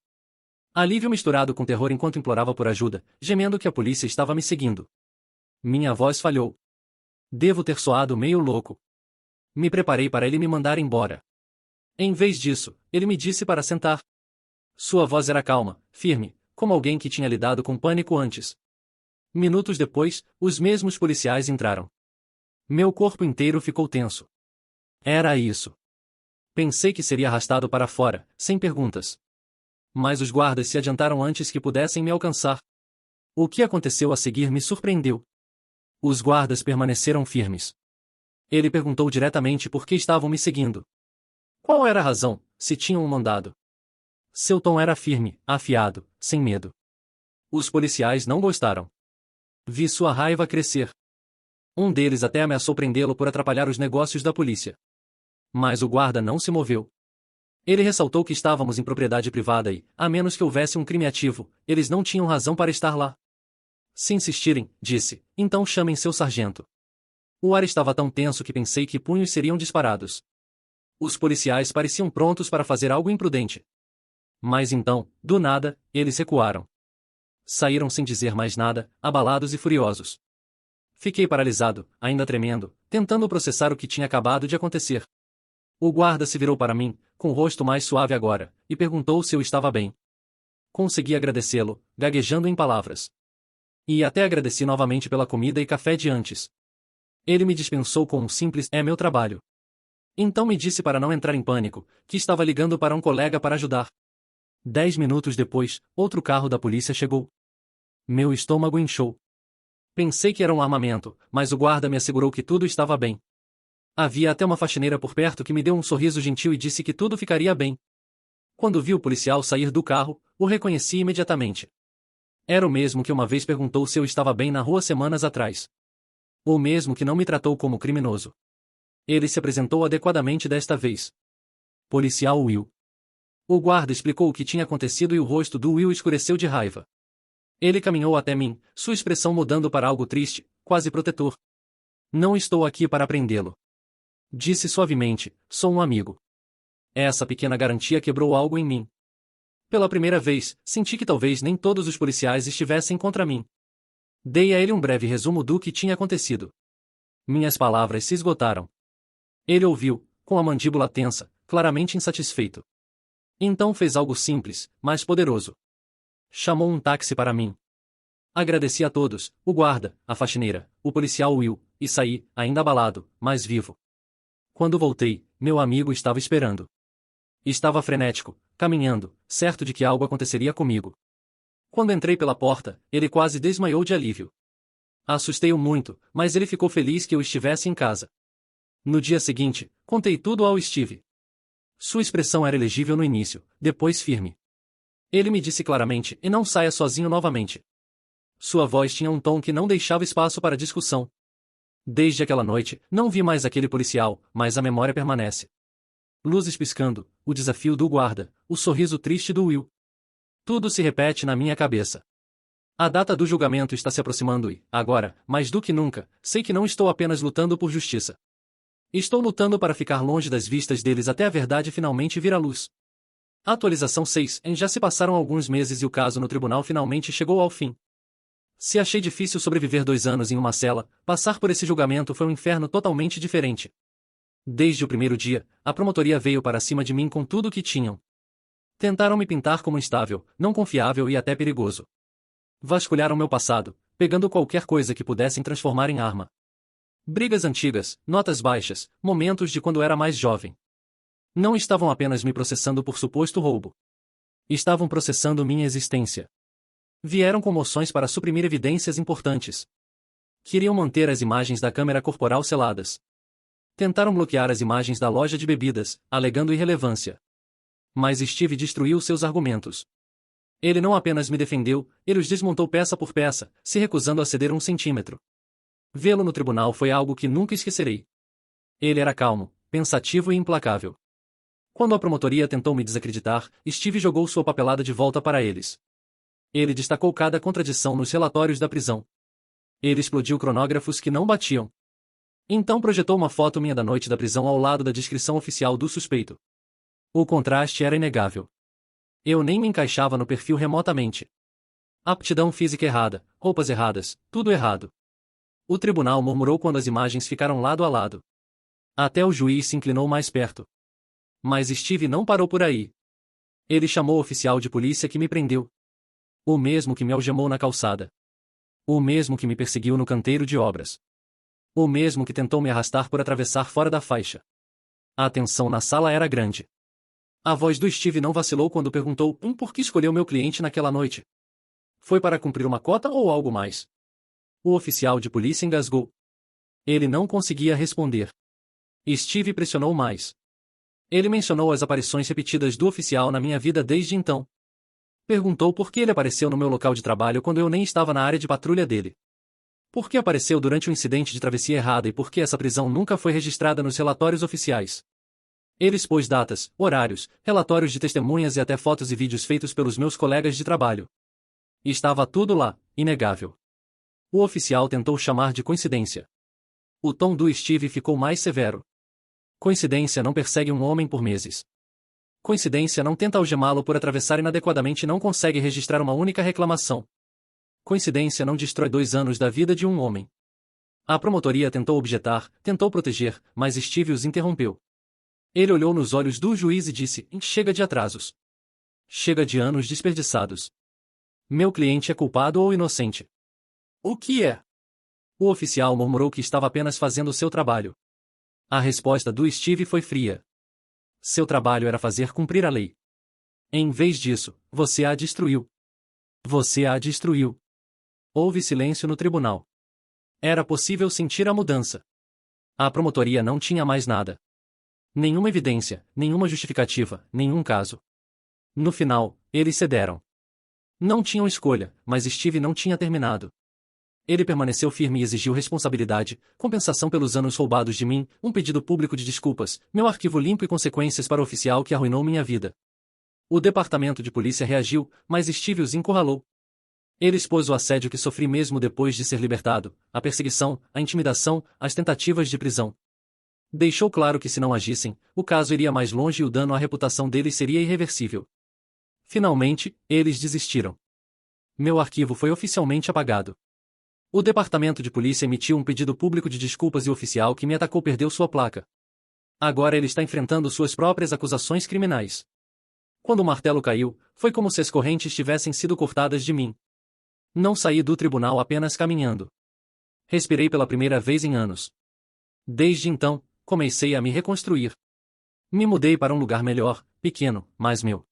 Alívio misturado com terror enquanto implorava por ajuda, gemendo que a polícia estava me seguindo. Minha voz falhou. Devo ter soado meio louco. Me preparei para ele me mandar embora. Em vez disso, ele me disse para sentar. Sua voz era calma, firme, como alguém que tinha lidado com pânico antes. Minutos depois, os mesmos policiais entraram. Meu corpo inteiro ficou tenso. Era isso. Pensei que seria arrastado para fora, sem perguntas. Mas os guardas se adiantaram antes que pudessem me alcançar. O que aconteceu a seguir me surpreendeu. Os guardas permaneceram firmes. Ele perguntou diretamente por que estavam me seguindo. Qual era a razão, se tinham um mandado? Seu tom era firme, afiado, sem medo. Os policiais não gostaram. Vi sua raiva crescer. Um deles até ameaçou prendê-lo por atrapalhar os negócios da polícia. Mas o guarda não se moveu. Ele ressaltou que estávamos em propriedade privada e, a menos que houvesse um crime ativo, eles não tinham razão para estar lá. Se insistirem, disse, então chamem seu sargento. O ar estava tão tenso que pensei que punhos seriam disparados. Os policiais pareciam prontos para fazer algo imprudente. Mas então, do nada, eles recuaram. Saíram sem dizer mais nada, abalados e furiosos. Fiquei paralisado, ainda tremendo, tentando processar o que tinha acabado de acontecer. O guarda se virou para mim, com o rosto mais suave agora, e perguntou se eu estava bem. Consegui agradecê-lo, gaguejando em palavras. E até agradeci novamente pela comida e café de antes. Ele me dispensou com um simples "é meu trabalho". Então me disse para não entrar em pânico, que estava ligando para um colega para ajudar. 10 minutos depois, outro carro da polícia chegou. Meu estômago inchou. Pensei que era um armamento, mas o guarda me assegurou que tudo estava bem. Havia até uma faxineira por perto que me deu um sorriso gentil e disse que tudo ficaria bem. Quando vi o policial sair do carro, o reconheci imediatamente. Era o mesmo que uma vez perguntou se eu estava bem na rua semanas atrás. O mesmo que não me tratou como criminoso. Ele se apresentou adequadamente desta vez. Policial Will. O guarda explicou o que tinha acontecido e o rosto do Will escureceu de raiva. Ele caminhou até mim, sua expressão mudando para algo triste, quase protetor. Não estou aqui para prendê-lo. Disse suavemente, sou um amigo. Essa pequena garantia quebrou algo em mim. Pela primeira vez, senti que talvez nem todos os policiais estivessem contra mim. Dei a ele um breve resumo do que tinha acontecido. Minhas palavras se esgotaram. Ele ouviu, com a mandíbula tensa, claramente insatisfeito. Então fez algo simples, mas poderoso. Chamou um táxi para mim. Agradeci a todos, o guarda, a faxineira, o policial Will, e saí, ainda abalado, mas vivo. Quando voltei, meu amigo estava esperando. Estava frenético, caminhando, certo de que algo aconteceria comigo. Quando entrei pela porta, ele quase desmaiou de alívio. Assustei-o muito, mas ele ficou feliz que eu estivesse em casa. No dia seguinte, contei tudo ao Steve. Sua expressão era elegível no início, depois firme. Ele me disse claramente, e não saia sozinho novamente. Sua voz tinha um tom que não deixava espaço para discussão. Desde aquela noite, não vi mais aquele policial, mas a memória permanece. Luzes piscando, o desafio do guarda, o sorriso triste do Will. Tudo se repete na minha cabeça. A data do julgamento está se aproximando e, agora, mais do que nunca, sei que não estou apenas lutando por justiça. Estou lutando para ficar longe das vistas deles até a verdade finalmente vir à luz. Atualização 6. Já se passaram alguns meses e o caso no tribunal finalmente chegou ao fim. Se achei difícil sobreviver 2 anos em uma cela, passar por esse julgamento foi um inferno totalmente diferente. Desde o primeiro dia, a promotoria veio para cima de mim com tudo o que tinham. Tentaram me pintar como instável, não confiável e até perigoso. Vasculharam meu passado, pegando qualquer coisa que pudessem transformar em arma. Brigas antigas, notas baixas, momentos de quando era mais jovem. Não estavam apenas me processando por suposto roubo. Estavam processando minha existência. Vieram com moções para suprimir evidências importantes. Queriam manter as imagens da câmera corporal seladas. Tentaram bloquear as imagens da loja de bebidas, alegando irrelevância. Mas Steve destruiu seus argumentos. Ele não apenas me defendeu, ele os desmontou peça por peça, se recusando a ceder 1 centímetro. Vê-lo no tribunal foi algo que nunca esquecerei. Ele era calmo, pensativo e implacável. Quando a promotoria tentou me desacreditar, Steve jogou sua papelada de volta para eles. Ele destacou cada contradição nos relatórios da prisão. Ele explodiu cronógrafos que não batiam. Então projetou uma foto minha da noite da prisão ao lado da descrição oficial do suspeito. O contraste era inegável. Eu nem me encaixava no perfil remotamente. Aptidão física errada, roupas erradas, tudo errado. O tribunal murmurou quando as imagens ficaram lado a lado. Até o juiz se inclinou mais perto. Mas Steve não parou por aí. Ele chamou o oficial de polícia que me prendeu. O mesmo que me algemou na calçada. O mesmo que me perseguiu no canteiro de obras. O mesmo que tentou me arrastar por atravessar fora da faixa. A tensão na sala era grande. A voz do Steve não vacilou quando perguntou por que escolheu meu cliente naquela noite. Foi para cumprir uma cota ou algo mais? O oficial de polícia engasgou. Ele não conseguia responder. Steve pressionou mais. Ele mencionou as aparições repetidas do oficial na minha vida desde então. Perguntou por que ele apareceu no meu local de trabalho quando eu nem estava na área de patrulha dele. Por que apareceu durante o incidente de travessia errada e por que essa prisão nunca foi registrada nos relatórios oficiais. Ele expôs datas, horários, relatórios de testemunhas e até fotos e vídeos feitos pelos meus colegas de trabalho. E estava tudo lá, inegável. O oficial tentou chamar de coincidência. O tom do Steve ficou mais severo. Coincidência não persegue um homem por meses. Coincidência não tenta algemá-lo por atravessar inadequadamente e não consegue registrar uma única reclamação. Coincidência não destrói 2 anos da vida de um homem. A promotoria tentou objetar, tentou proteger, mas Steve os interrompeu. Ele olhou nos olhos do juiz e disse: chega de atrasos. Chega de anos desperdiçados. Meu cliente é culpado ou inocente? O que é? O oficial murmurou que estava apenas fazendo seu trabalho. A resposta do Steve foi fria. Seu trabalho era fazer cumprir a lei. Em vez disso, você a destruiu. Você a destruiu. Houve silêncio no tribunal. Era possível sentir a mudança. A promotoria não tinha mais nada. Nenhuma evidência, nenhuma justificativa, nenhum caso. No final, eles cederam. Não tinham escolha, mas Steve não tinha terminado. Ele permaneceu firme e exigiu responsabilidade, compensação pelos anos roubados de mim, um pedido público de desculpas, meu arquivo limpo e consequências para o oficial que arruinou minha vida. O departamento de polícia reagiu, mas Steve os encurralou. Ele expôs o assédio que sofri mesmo depois de ser libertado, a perseguição, a intimidação, as tentativas de prisão. Deixou claro que se não agissem, o caso iria mais longe e o dano à reputação deles seria irreversível. Finalmente, eles desistiram. Meu arquivo foi oficialmente apagado. O departamento de polícia emitiu um pedido público de desculpas e o oficial que me atacou perdeu sua placa. Agora ele está enfrentando suas próprias acusações criminais. Quando o martelo caiu, foi como se as correntes tivessem sido cortadas de mim. Não saí do tribunal apenas caminhando. Respirei pela primeira vez em anos. Desde então, comecei a me reconstruir. Me mudei para um lugar melhor, pequeno, mas meu.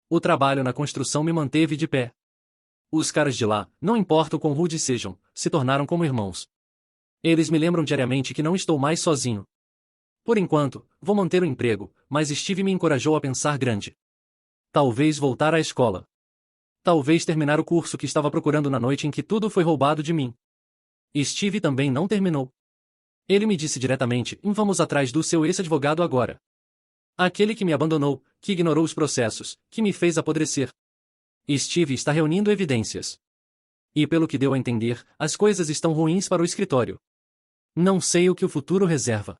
O trabalho na construção me manteve de pé. Os caras de lá, não importa o quão rudes sejam, se tornaram como irmãos. Eles me lembram diariamente que não estou mais sozinho. Por enquanto, vou manter o emprego, mas Steve me encorajou a pensar grande. Talvez voltar à escola. Talvez terminar o curso que estava procurando na noite em que tudo foi roubado de mim. Steve também não terminou. Ele me disse diretamente: vamos atrás do seu ex-advogado agora. Aquele que me abandonou, que ignorou os processos, que me fez apodrecer. Steve está reunindo evidências. E pelo que deu a entender, as coisas estão ruins para o escritório. Não sei o que o futuro reserva.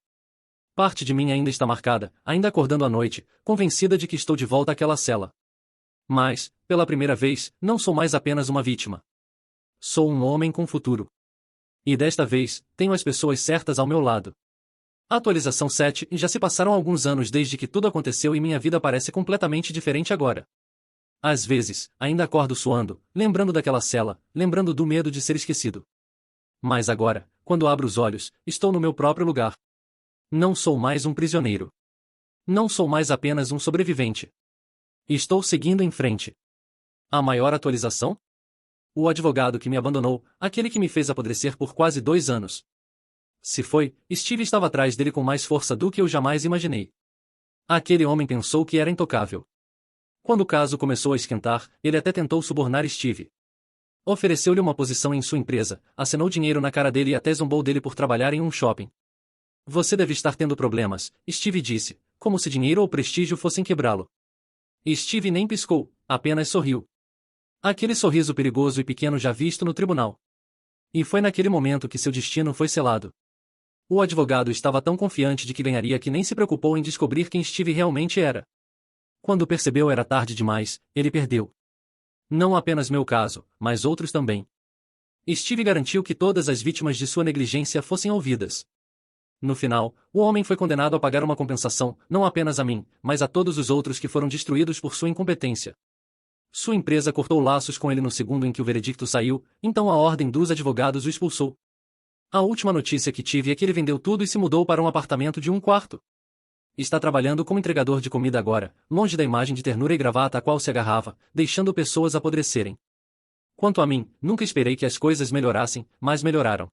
Parte de mim ainda está marcada, ainda acordando à noite, convencida de que estou de volta àquela cela. Mas, pela primeira vez, não sou mais apenas uma vítima. Sou um homem com futuro. E desta vez, tenho as pessoas certas ao meu lado. Atualização 7. Já se passaram alguns anos desde que tudo aconteceu e minha vida parece completamente diferente agora. Às vezes, ainda acordo suando, lembrando daquela cela, lembrando do medo de ser esquecido. Mas agora, quando abro os olhos, estou no meu próprio lugar. Não sou mais um prisioneiro. Não sou mais apenas um sobrevivente. Estou seguindo em frente. A maior atualização? O advogado que me abandonou, aquele que me fez apodrecer por quase 2 anos. Se foi, Steve estava atrás dele com mais força do que eu jamais imaginei. Aquele homem pensou que era intocável. Quando o caso começou a esquentar, ele até tentou subornar Steve. Ofereceu-lhe uma posição em sua empresa, acenou dinheiro na cara dele e até zombou dele por trabalhar em um shopping. Você deve estar tendo problemas, Steve disse, como se dinheiro ou prestígio fossem quebrá-lo. Steve nem piscou, apenas sorriu. Aquele sorriso perigoso e pequeno já visto no tribunal. E foi naquele momento que seu destino foi selado. O advogado estava tão confiante de que ganharia que nem se preocupou em descobrir quem Steve realmente era. Quando percebeu era tarde demais, ele perdeu. Não apenas meu caso, mas outros também. Steve garantiu que todas as vítimas de sua negligência fossem ouvidas. No final, o homem foi condenado a pagar uma compensação, não apenas a mim, mas a todos os outros que foram destruídos por sua incompetência. Sua empresa cortou laços com ele no segundo em que o veredicto saiu, então a ordem dos advogados o expulsou. A última notícia que tive é que ele vendeu tudo e se mudou para um apartamento de 1 quarto. Está trabalhando como entregador de comida agora, longe da imagem de ternura e gravata a qual se agarrava, deixando pessoas apodrecerem. Quanto a mim, nunca esperei que as coisas melhorassem, mas melhoraram.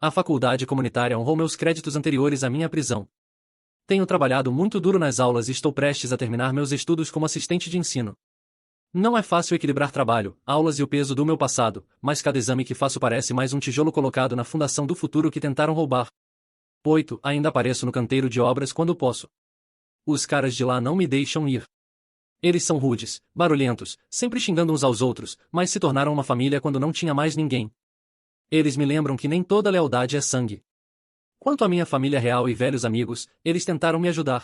A faculdade comunitária honrou meus créditos anteriores à minha prisão. Tenho trabalhado muito duro nas aulas e estou prestes a terminar meus estudos como assistente de ensino. Não é fácil equilibrar trabalho, aulas e o peso do meu passado, mas cada exame que faço parece mais um tijolo colocado na fundação do futuro que tentaram roubar. 8. Ainda apareço no canteiro de obras quando posso. Os caras de lá não me deixam ir. Eles são rudes, barulhentos, sempre xingando uns aos outros, mas se tornaram uma família quando não tinha mais ninguém. Eles me lembram que nem toda lealdade é sangue. Quanto à minha família real e velhos amigos, eles tentaram me ajudar.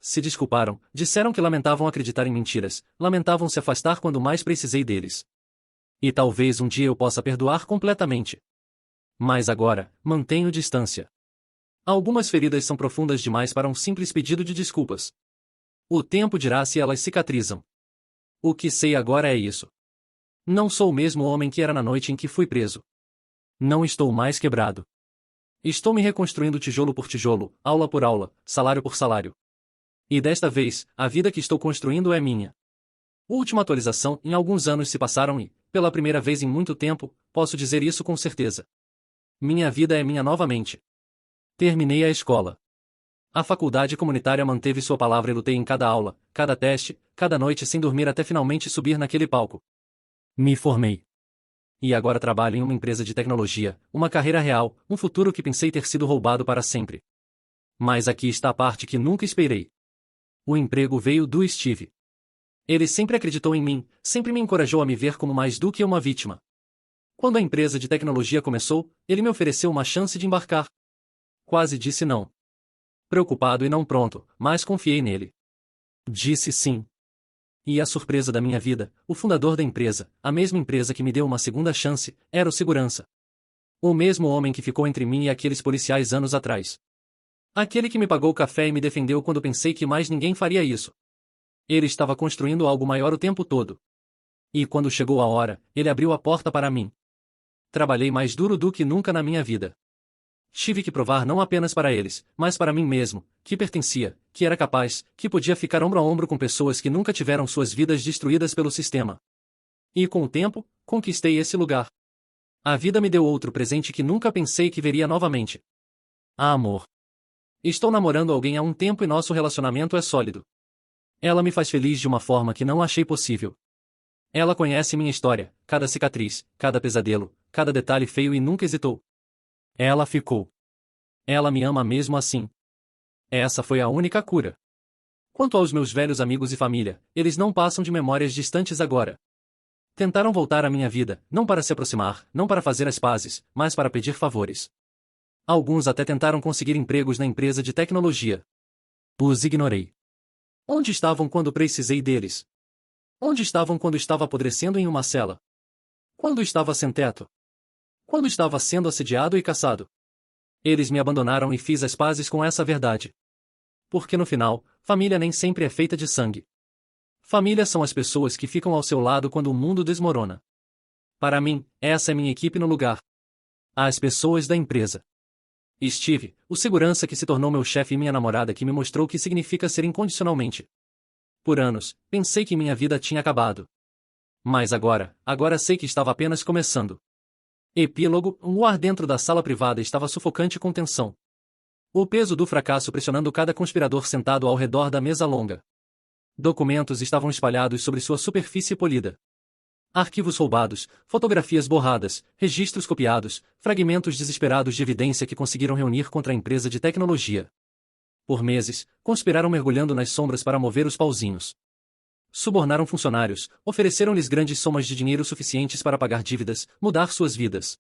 Se desculparam, disseram que lamentavam acreditar em mentiras, lamentavam se afastar quando mais precisei deles. E talvez um dia eu possa perdoar completamente. Mas agora, mantenho distância. Algumas feridas são profundas demais para um simples pedido de desculpas. O tempo dirá se elas cicatrizam. O que sei agora é isso. Não sou o mesmo homem que era na noite em que fui preso. Não estou mais quebrado. Estou me reconstruindo tijolo por tijolo, aula por aula, salário por salário. E desta vez, a vida que estou construindo é minha. Última atualização, em alguns anos se passaram e, pela primeira vez em muito tempo, posso dizer isso com certeza. Minha vida é minha novamente. Terminei a escola. A faculdade comunitária manteve sua palavra e lutei em cada aula, cada teste, cada noite sem dormir até finalmente subir naquele palco. Me formei. E agora trabalho em uma empresa de tecnologia, uma carreira real, um futuro que pensei ter sido roubado para sempre. Mas aqui está a parte que nunca esperei. O emprego veio do Steve. Ele sempre acreditou em mim, sempre me encorajou a me ver como mais do que uma vítima. Quando a empresa de tecnologia começou, ele me ofereceu uma chance de embarcar. Quase disse não. Preocupado e não pronto, mas confiei nele. Disse sim. E a surpresa da minha vida, o fundador da empresa, a mesma empresa que me deu uma segunda chance, era o segurança. O mesmo homem que ficou entre mim e aqueles policiais anos atrás. Aquele que me pagou café e me defendeu quando pensei que mais ninguém faria isso. Ele estava construindo algo maior o tempo todo. E quando chegou a hora, ele abriu a porta para mim. Trabalhei mais duro do que nunca na minha vida. Tive que provar não apenas para eles, mas para mim mesmo, que pertencia, que era capaz, que podia ficar ombro a ombro com pessoas que nunca tiveram suas vidas destruídas pelo sistema. E com o tempo, conquistei esse lugar. A vida me deu outro presente que nunca pensei que veria novamente. Amor. Estou namorando alguém há um tempo e nosso relacionamento é sólido. Ela me faz feliz de uma forma que não achei possível. Ela conhece minha história, cada cicatriz, cada pesadelo, cada detalhe feio e nunca hesitou. Ela ficou. Ela me ama mesmo assim. Essa foi a única cura. Quanto aos meus velhos amigos e família, eles não passam de memórias distantes agora. Tentaram voltar à minha vida, não para se aproximar, não para fazer as pazes, mas para pedir favores. Alguns até tentaram conseguir empregos na empresa de tecnologia. Os ignorei. Onde estavam quando precisei deles? Onde estavam quando estava apodrecendo em uma cela? Quando estava sem teto? Quando estava sendo assediado e caçado? Eles me abandonaram e fiz as pazes com essa verdade. Porque no final, família nem sempre é feita de sangue. Família são as pessoas que ficam ao seu lado quando o mundo desmorona. Para mim, essa é minha equipe no lugar. As pessoas da empresa. Steve, o segurança que se tornou meu chefe e minha namorada que me mostrou o que significa ser incondicionalmente. Por anos, pensei que minha vida tinha acabado. Mas agora sei que estava apenas começando. Epílogo, o ar dentro da sala privada estava sufocante com tensão. O peso do fracasso pressionando cada conspirador sentado ao redor da mesa longa. Documentos estavam espalhados sobre sua superfície polida. Arquivos roubados, fotografias borradas, registros copiados, fragmentos desesperados de evidência que conseguiram reunir contra a empresa de tecnologia. Por meses, conspiraram mergulhando nas sombras para mover os pauzinhos. Subornaram funcionários, ofereceram-lhes grandes somas de dinheiro suficientes para pagar dívidas, mudar suas vidas.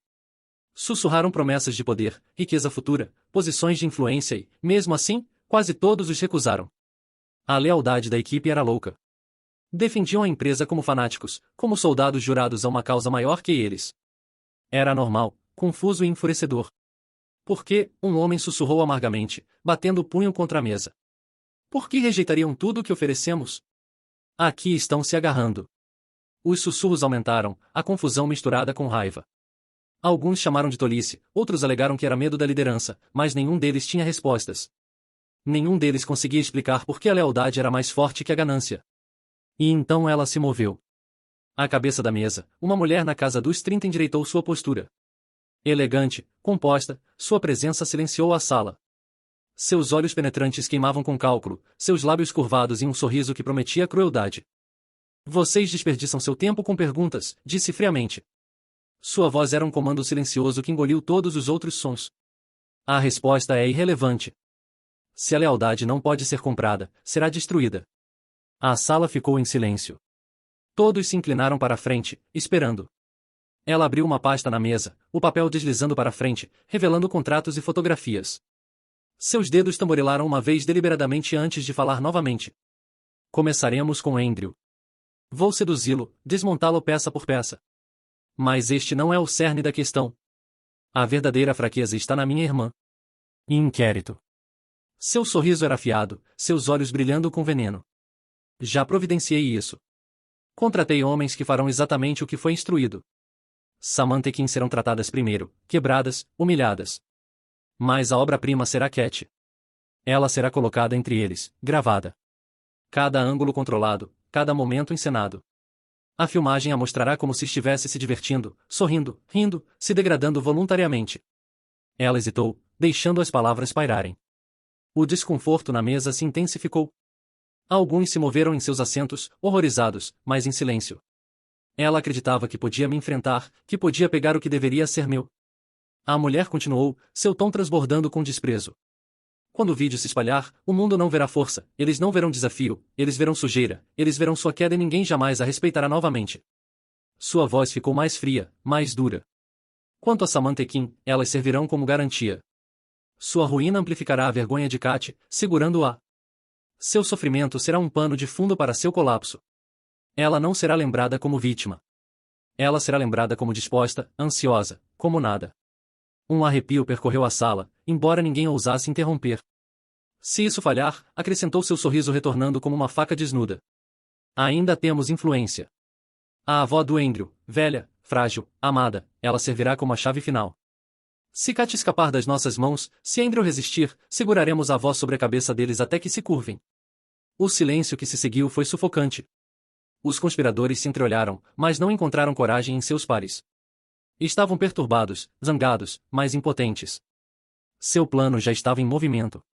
Sussurraram promessas de poder, riqueza futura, posições de influência e, mesmo assim, quase todos os recusaram. A lealdade da equipe era louca. Defendiam a empresa como fanáticos, como soldados jurados a uma causa maior que eles. Era anormal, confuso e enfurecedor. Por que, um homem sussurrou amargamente, batendo o punho contra a mesa. Por que rejeitariam tudo o que oferecemos? Aqui estão se agarrando. Os sussurros aumentaram, a confusão misturada com raiva. Alguns chamaram de tolice, outros alegaram que era medo da liderança, mas nenhum deles tinha respostas. Nenhum deles conseguia explicar por que a lealdade era mais forte que a ganância. E então ela se moveu. À cabeça da mesa, uma mulher na casa dos 30 endireitou sua postura. Elegante, composta, sua presença silenciou a sala. Seus olhos penetrantes queimavam com cálculo, seus lábios curvados em um sorriso que prometia crueldade. Vocês desperdiçam seu tempo com perguntas, disse friamente. Sua voz era um comando silencioso que engoliu todos os outros sons. A resposta é irrelevante. Se a lealdade não pode ser comprada, será destruída. A sala ficou em silêncio. Todos se inclinaram para a frente, esperando. Ela abriu uma pasta na mesa, o papel deslizando para a frente, revelando contratos e fotografias. Seus dedos tamborilaram uma vez deliberadamente antes de falar novamente. Começaremos com Andrew. Vou seduzi-lo, desmontá-lo peça por peça. Mas este não é o cerne da questão. A verdadeira fraqueza está na minha irmã. Inquérito. Seu sorriso era afiado, seus olhos brilhando com veneno. Já providenciei isso. Contratei homens que farão exatamente o que foi instruído. Samantha e Kim serão tratadas primeiro, quebradas, humilhadas. Mas a obra-prima será Cat. Ela será colocada entre eles, gravada. Cada ângulo controlado, cada momento encenado. A filmagem a mostrará como se estivesse se divertindo, sorrindo, rindo, se degradando voluntariamente. Ela hesitou, deixando as palavras pairarem. O desconforto na mesa se intensificou. Alguns se moveram em seus assentos, horrorizados, mas em silêncio. Ela acreditava que podia me enfrentar, que podia pegar o que deveria ser meu. A mulher continuou, seu tom transbordando com desprezo. Quando o vídeo se espalhar, o mundo não verá força, eles não verão desafio, eles verão sujeira, eles verão sua queda e ninguém jamais a respeitará novamente. Sua voz ficou mais fria, mais dura. Quanto a Samantha e Kim, elas servirão como garantia. Sua ruína amplificará a vergonha de Kat, segurando-a. Seu sofrimento será um pano de fundo para seu colapso. Ela não será lembrada como vítima. Ela será lembrada como disposta, ansiosa, como nada. Um arrepio percorreu a sala, embora ninguém ousasse interromper. Se isso falhar, acrescentou seu sorriso retornando como uma faca desnuda. Ainda temos influência. A avó do Andrew, velha, frágil, amada, ela servirá como a chave final. Se Kat escapar das nossas mãos, se Andrew resistir, seguraremos a avó sobre a cabeça deles até que se curvem. O silêncio que se seguiu foi sufocante. Os conspiradores se entreolharam, mas não encontraram coragem em seus pares. Estavam perturbados, zangados, mas impotentes. Seu plano já estava em movimento.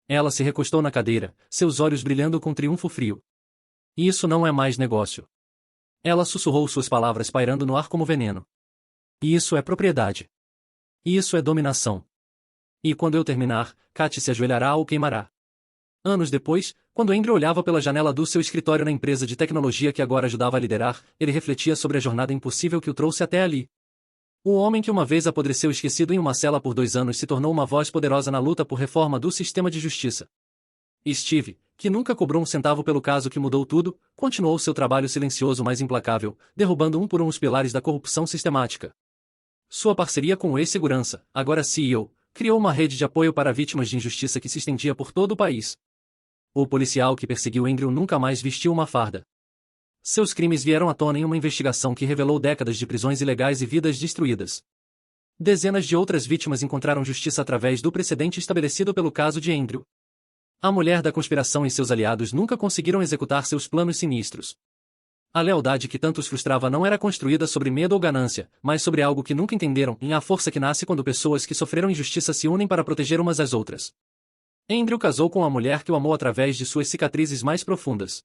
Ela se recostou na cadeira, seus olhos brilhando com triunfo frio. Isso não é mais negócio. Ela sussurrou suas palavras pairando no ar como veneno. Isso é propriedade. Isso é dominação. E quando eu terminar, Kat se ajoelhará ou queimará. Anos depois, quando Andrew olhava pela janela do seu escritório na empresa de tecnologia que agora ajudava a liderar, ele refletia sobre a jornada impossível que o trouxe até ali. O homem que uma vez apodreceu esquecido em uma cela por 2 anos se tornou uma voz poderosa na luta por reforma do sistema de justiça. Steve, que nunca cobrou um centavo pelo caso que mudou tudo, continuou seu trabalho silencioso mas implacável, derrubando um por um os pilares da corrupção sistemática. Sua parceria com o ex-segurança, agora CEO, criou uma rede de apoio para vítimas de injustiça que se estendia por todo o país. O policial que perseguiu Andrew nunca mais vestiu uma farda. Seus crimes vieram à tona em uma investigação que revelou décadas de prisões ilegais e vidas destruídas. Dezenas de outras vítimas encontraram justiça através do precedente estabelecido pelo caso de Andrew. A mulher da conspiração e seus aliados nunca conseguiram executar seus planos sinistros. A lealdade que tanto os frustrava não era construída sobre medo ou ganância, mas sobre algo que nunca entenderam, em a força que nasce quando pessoas que sofreram injustiça se unem para proteger umas às outras. Andrew casou com uma mulher que o amou através de suas cicatrizes mais profundas.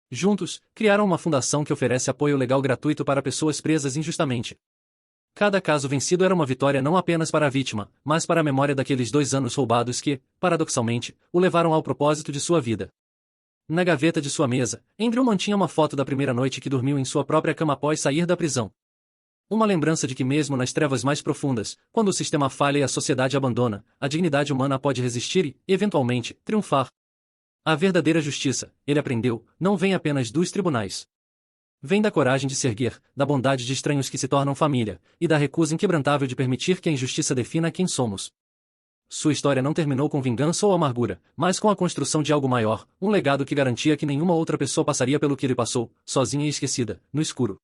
Juntos, criaram uma fundação que oferece apoio legal gratuito para pessoas presas injustamente. Cada caso vencido era uma vitória não apenas para a vítima, mas para a memória daqueles 2 anos roubados que, paradoxalmente, o levaram ao propósito de sua vida. Na gaveta de sua mesa, Andrew mantinha uma foto da primeira noite que dormiu em sua própria cama após sair da prisão. Uma lembrança de que mesmo nas trevas mais profundas, quando o sistema falha e a sociedade abandona, a dignidade humana pode resistir e, eventualmente, triunfar. A verdadeira justiça, ele aprendeu, não vem apenas dos tribunais. Vem da coragem de se erguer, da bondade de estranhos que se tornam família, e da recusa inquebrantável de permitir que a injustiça defina quem somos. Sua história não terminou com vingança ou amargura, mas com a construção de algo maior, um legado que garantia que nenhuma outra pessoa passaria pelo que ele passou, sozinha e esquecida, no escuro.